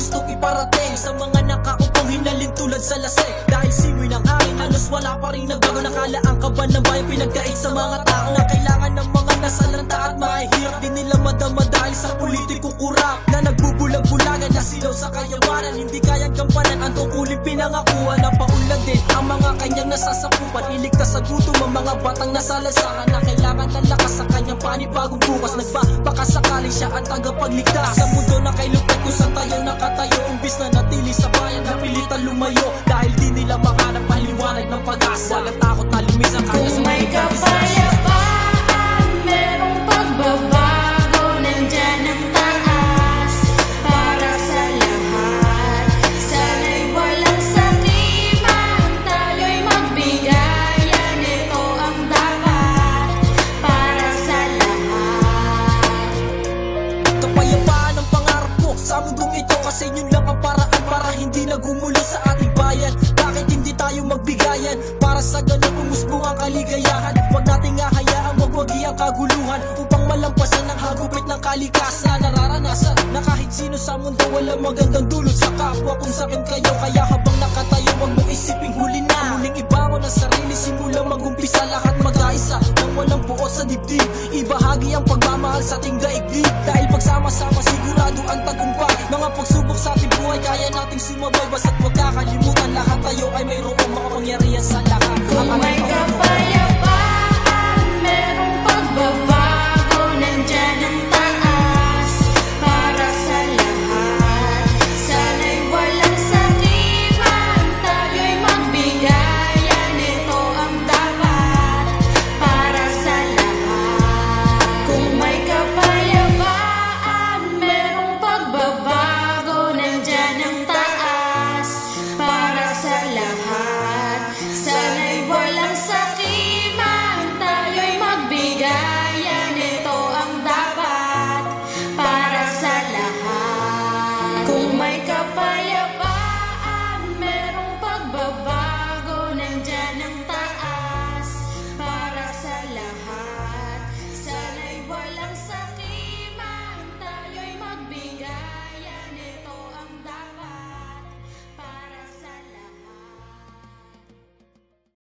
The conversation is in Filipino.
gustong iparating sa mga nakaupang hinalin tulad sa lasing. Dahil simoy ng hangin, halos wala pa rin nagbago. Nakala ang kaban ng bayan pinagkait sa mga tao na kailangan ng mga nasalanta at mahihirap. Di nila madama dahil sa politiko kurap na nagbubulag-bulagan na silaw sa kayawanan. Hindi kayang gampanan ang tungkulin pinangakuan na paunlad din ang mga kanyang nasasakupan. Iligtas sa gutom ang mga batang nasa lansangan na kailangan ng lakas sa kanyang panibagong bukas. Nagbabaka sakaling siya ang tagapagligtas sa mundo na kay lupit kung saan tayo nakatayo. Umbis na natili sa bayan na pilitan lumayo dahil di nila makanap paliwanag ng pag-asa. Walang takot na lumis ang kanya sa mga kapayapaan, merong pagbabago, nandyan ang taas para sa lahat. Sana'y walang sakiman, tayo'y magbigayan. Ito ang dapat para sa lahat. Kapayapaan ang pangarap ko sa mundong ito, kasi yun lang ang paraan para hindi nagumulo sa ating bayan. Bakit hindi tayo magbigayan para sa ganang umusbong ang kaligayahan? Huwag nating hahayaang magwagi ang kaguluhan upang malampasan ang hagupit ng kalikasan. Nararanasan na kahit sino sa mundo walang magandang dulot sa kapwa. Kung sakit kayo, kaya habang nakatayo huwag mong isiping huli na. Muling ibangon ang sarili, simulang mag-umpisa, lahat mag-aisa nang walang buot sa dibdib. Ibahagi ang pagmamahal sa ating daigdig, dahil pagsama-sama sigurado ang tagumpay. Mga pagsubok sa ating buhay kaya nating sumabay, basta't huwag kakalimutan lahat tayo ay mayroong makapangyarihan sa lahat. Kung may kapayapaan